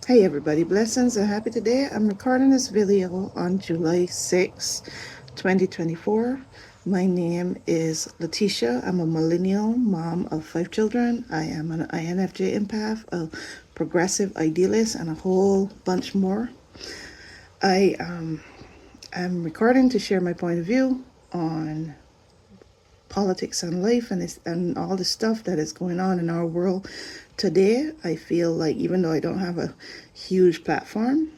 Hey everybody, blessings and happy today. I'm recording this video on July 6, 2024. My name is Letitia. I'm a millennial mom of 5 children. I am an INFJ empath, a progressive idealist, and a whole bunch more. I am recording to share my point of view on politics and life and all the stuff that is going on in our world today. I feel like even though I don't have a huge platform,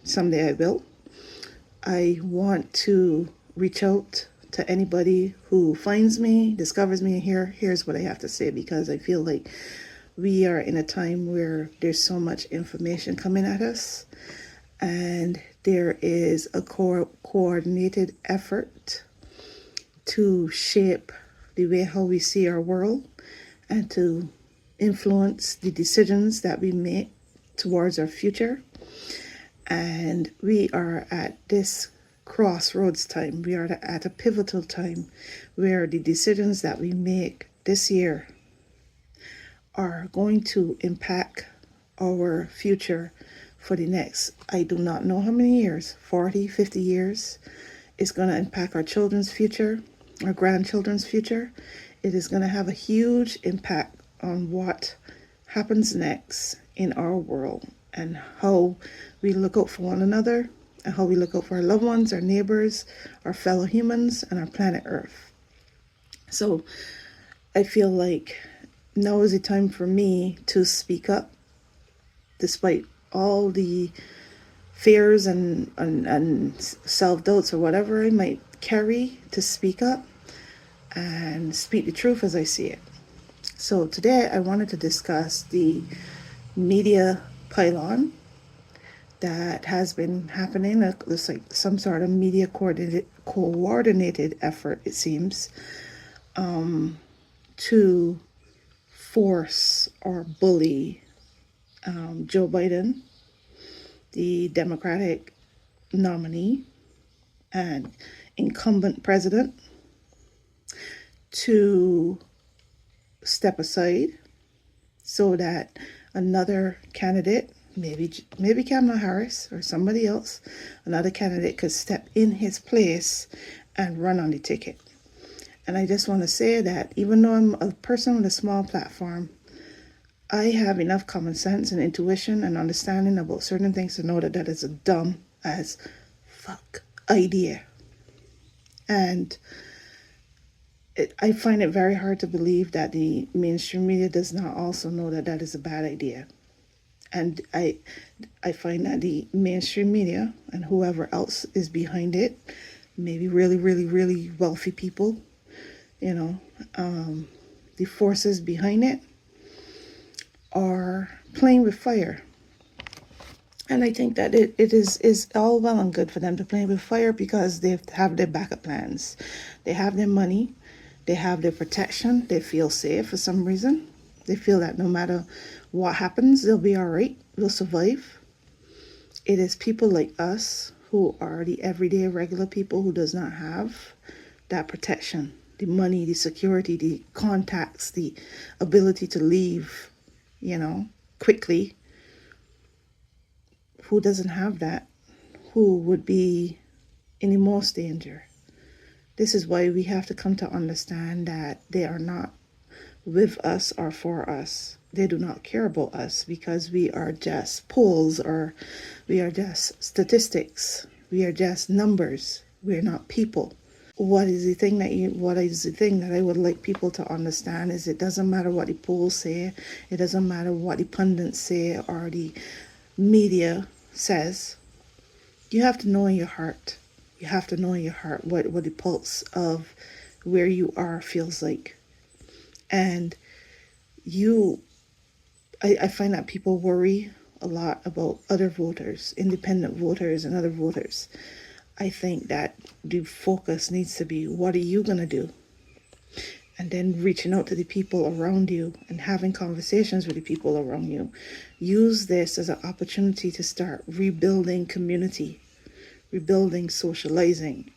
someday I will. I want to reach out to anybody who finds me, discovers me, and here's what I have to say, because I feel like we are in a time where there's so much information coming at us, and there is a coordinated effort to shape the way how we see our world and to influence the decisions that we make towards our future. And we are at this crossroads time. We are at a pivotal time where the decisions that we make this year are going to impact our future for the next, I do not know how many years, 40, 50 years. It's going to impact our children's future, our grandchildren's future. It is going to have a huge impact on what happens next in our world and how we look out for one another and how we look out for our loved ones, our neighbors, our fellow humans, and our planet Earth. So I feel like now is the time for me to speak up, despite all the fears and self-doubts or whatever I might carry, to speak up and speak the truth as I see it. So today I wanted to discuss the media pile-on that has been happening. It's like some sort of media coordinated effort, it seems, to force or bully Joe Biden, the Democratic nominee and incumbent president, to step aside so that another candidate, maybe Kamala Harris or somebody else, another candidate could step in his place and run on the ticket. And I just want to say that even though I'm a person with a small platform, I have enough common sense and intuition and understanding about certain things to know that that is a dumb as fuck idea. And I find it very hard to believe that the mainstream media does not also know that that is a bad idea. And I find that the mainstream media and whoever else is behind it, maybe really, really, really wealthy people, the forces behind it are playing with fire. And I think that it is all well and good for them to play with fire because they have their backup plans. They have their money. They have their protection. They feel safe for some reason. They feel that no matter what happens, they'll be all right. They'll survive. It is people like us who are the everyday regular people who does not have that protection, the money, the security, the contacts, the ability to leave, quickly. Who doesn't have that? Who would be in the most danger? This is why we have to come to understand that they are not with us or for us. They do not care about us because we are just polls, or we are just statistics. We are just numbers. We are not people. What is the thing that I would like people to understand is it doesn't matter what the polls say. It doesn't matter what the pundits say or the media says. You have to know in your heart. You have to know in your heart what the pulse of where you are feels like. And I find that people worry a lot about other voters, independent voters and other voters. I think that the focus needs to be, what are you going to do? And then reaching out to the people around you and having conversations with the people around you. Use this as an opportunity to start rebuilding community, rebuilding socializing,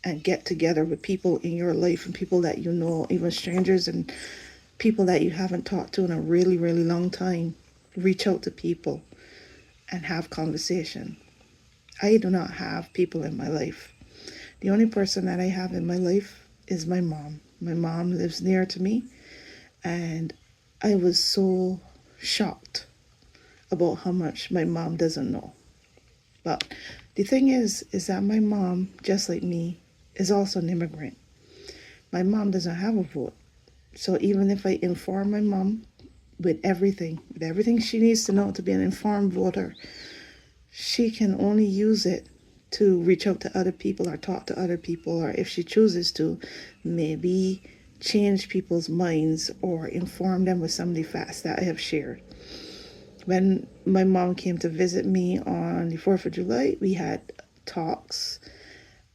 and get together with people in your life and people that you know, even strangers and people that you haven't talked to in a really, really long time. Reach out to people and have conversation. I do not have people in my life. The only person that I have in my life is my mom. My mom lives near to me, and I was so shocked about how much my mom doesn't know. But the thing is that my mom, just like me, is also an immigrant. My mom doesn't have a vote. So even if I inform my mom with everything she needs to know to be an informed voter, she can only use it to reach out to other people or talk to other people, or if she chooses to, maybe change people's minds or inform them with some of the facts that I have shared. When my mom came to visit me on the 4th of July, we had talks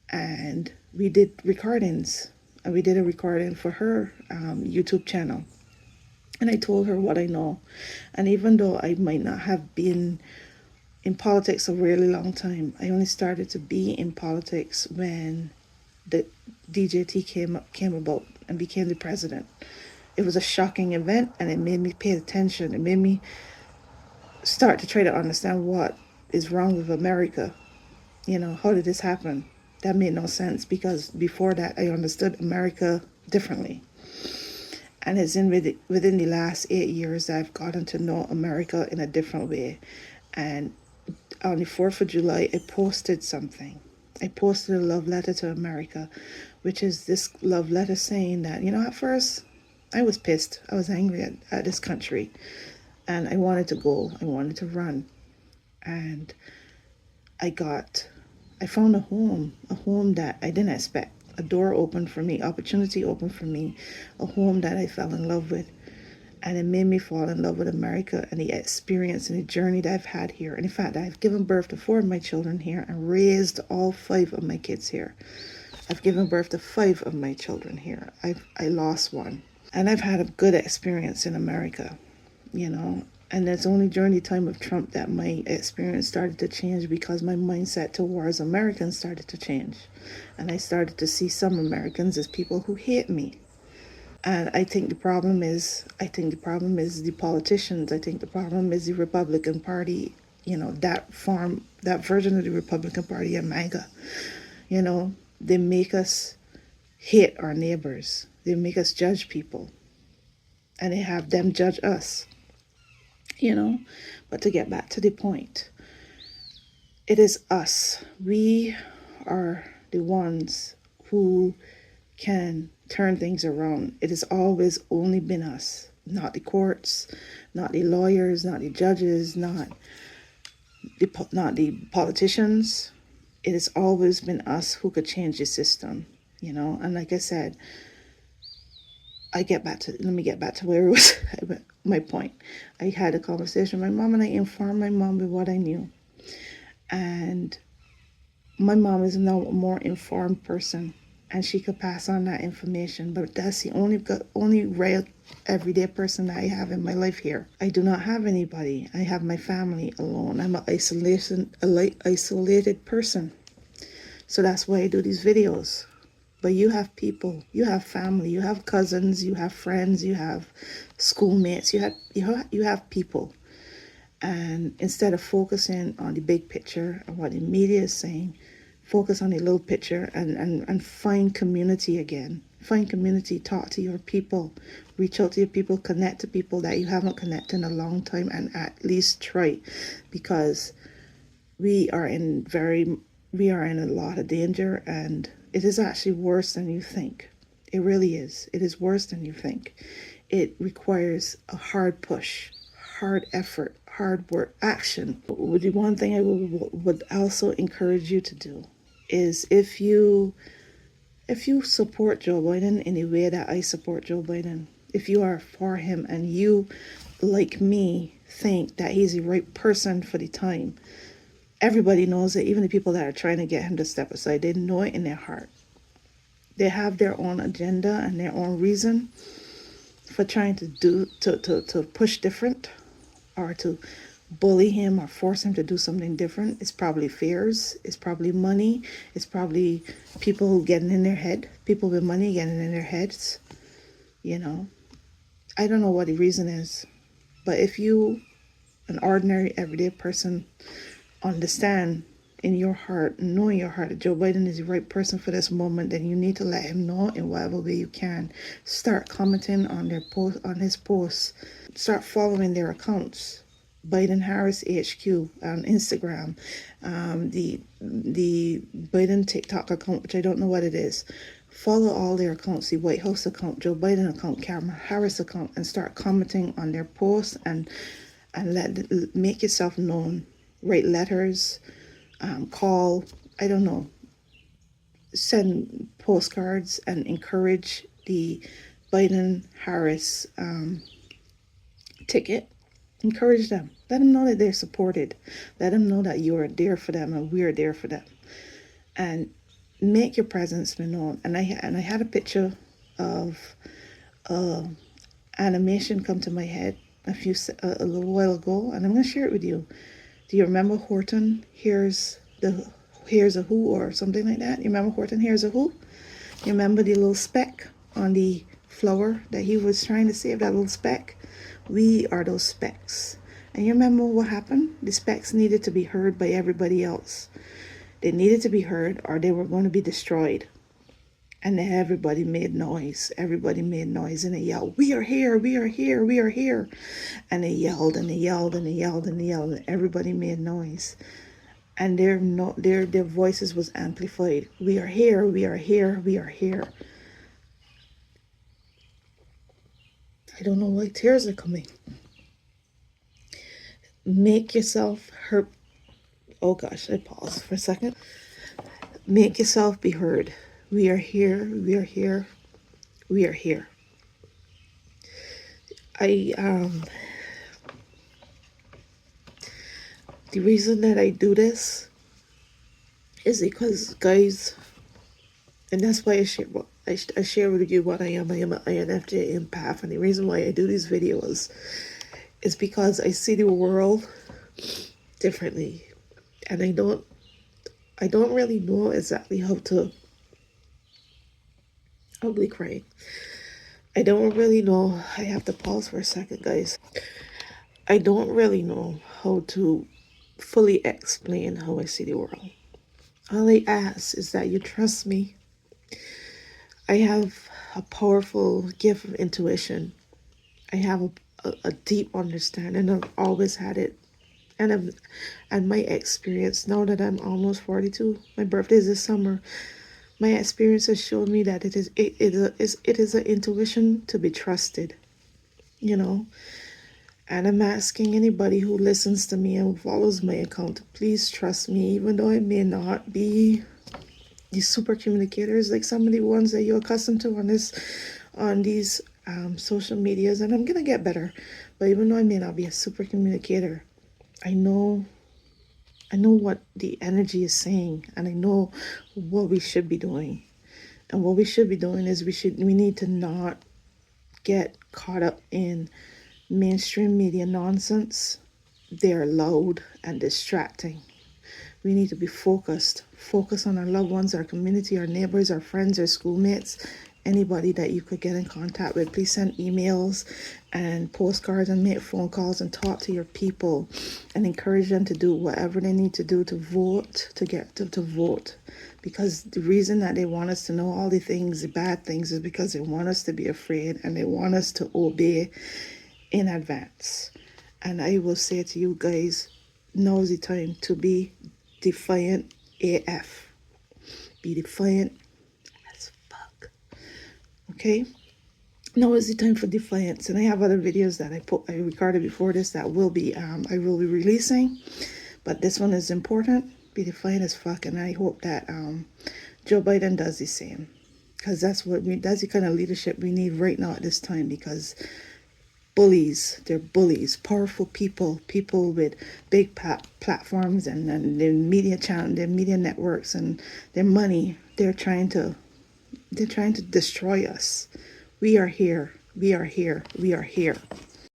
and we did recordings. And we did a recording for her YouTube channel. And I told her what I know. And even though I might not have been in politics a really long time, I only started to be in politics when the DJT came about and became the president. It was a shocking event, and it made me pay attention. It made me start to try to understand what is wrong with America. How did this happen? That made no sense because before that I understood America differently. And it's within the last 8 years that I've gotten to know America in a different way. And on the 4th of July, I posted something. I posted a love letter to America, which is this love letter saying that, at first I was pissed. I was angry at this country. And I wanted to go. I wanted to run. And I found a home that I didn't expect. A door opened for me, opportunity opened for me, a home that I fell in love with. And it made me fall in love with America and the experience and the journey that I've had here. And in fact, I've given birth to 4 of my children here and raised all 5 of my kids here. I've given birth to 5 of my children here. I lost one. And I've had a good experience in America, And it's only during the time of Trump that my experience started to change because my mindset towards Americans started to change. And I started to see some Americans as people who hate me. And I think the problem is the politicians. I think the problem is the Republican Party, that version of the Republican Party and MAGA. They make us hate our neighbors. They make us judge people. And they have them judge us. But to get back to the point, it is us. We are the ones who can turn things around. It has always only been us, not the courts, not the lawyers, not the judges, not the politicians. It has always been us who could change the system, And like I said, let me get back to where it was, my point. I had a conversation with my mom and I informed my mom with what I knew. And my mom is now a more informed person and she could pass on that information. But that's the only real everyday person that I have in my life here. I do not have anybody. I have my family alone. I'm an isolated person. So that's why I do these videos. But you have people, you have family, you have cousins, you have friends, you have schoolmates, you have people. And instead of focusing on the big picture and what the media is saying, focus on the little picture and find community again. Find community, talk to your people, reach out to your people, connect to people that you haven't connected in a long time, and at least try, because we are in a lot of danger, and it is actually worse than you think. It really is. It is worse than you think. It requires a hard push, hard effort, hard work, action. The one thing I would also encourage you to do is if you support Joe Biden in the way that I support Joe Biden, if you are for him and you, like me, think that he's the right person for the time, everybody knows it. Even the people that are trying to get him to step aside, they know it in their heart. They have their own agenda and their own reason for trying to push different, or to bully him or force him to do something different. It's probably fears, it's probably money, it's probably people getting in their head, people with money getting in their heads. I don't know what the reason is, but if you an ordinary, everyday person understand in your heart, know in your heart that Joe Biden is the right person for this moment, then you need to let him know in whatever way you can. Start commenting on their post, on his posts. Start following their accounts. Biden Harris HQ on Instagram, the Biden TikTok account, which I don't know what it is. Follow all their accounts, the White House account, Joe Biden account, Kamala Harris account, and start commenting on their posts and make yourself known. Write letters, call, I don't know, send postcards and encourage the Biden Harris ticket. Encourage them. Let them know that they're supported. Let them know that you are there for them and we're there for them. And make your presence be known. And I had a picture of animation come to my head a little while ago, and I'm going to share it with you. Do you remember Horton? Here's a who, or something like that? You remember Horton? Here's a who? You remember the little speck on the flower that he was trying to save? That little speck. We are those specks. And you remember what happened? The specks needed to be heard by everybody else. They needed to be heard, or they were going to be destroyed. And then everybody made noise. Everybody made noise, and they yelled, "We are here, we are here, we are here." And they yelled and they yelled and they yelled and they yelled, and everybody made noise. And their voices was amplified. We are here, we are here, we are here. I don't know why tears are coming. Make yourself heard. Oh gosh, I paused for a second. Make yourself be heard. We are here, we are here, we are here. The reason that I do this is because, guys, and that's why I share with you what I am. I am an INFJ empath, and the reason why I do these videos is because I see the world differently, and I don't really know exactly how to. I'll be crying. I don't really know. I have to pause for a second, guys. I don't really know how to fully explain how I see the world. All I ask is that you trust me. I have a powerful gift of intuition. I have a deep understanding. I've always had it. And my experience, now that I'm almost 42, my birthday is this summer, my experience has shown me that it is an intuition to be trusted, you know. And I'm asking anybody who listens to me and follows my account to please trust me, even though I may not be the super communicators like some of the ones that you're accustomed to on these social medias. And I'm gonna get better, but even though I may not be a super communicator, I know what the energy is saying, and I know what we should be doing. And what we should be doing is we need to not get caught up in mainstream media nonsense. They're loud and distracting. We need to be focused on our loved ones, our community, our neighbors, our friends, our schoolmates, anybody that you could get in contact with. Please send emails and postcards and make phone calls and talk to your people and encourage them to do whatever they need to do to vote, to get to vote. Because the reason that they want us to know all the things, the bad things, is because they want us to be afraid and they want us to obey in advance. And I will say to you guys, now is the time to be defiant AF. Be defiant as fuck. Okay? Now is the time for defiance. And I have other videos that I recorded before this that will be I will be releasing. But this one is important. Be defiant as fuck. And I hope that Joe Biden does the same. Because that's the kind of leadership we need right now at this time. Because they're bullies, powerful people with big platforms and their media channel, their media networks and their money. They're trying to destroy us. We are here. We are here. We are here.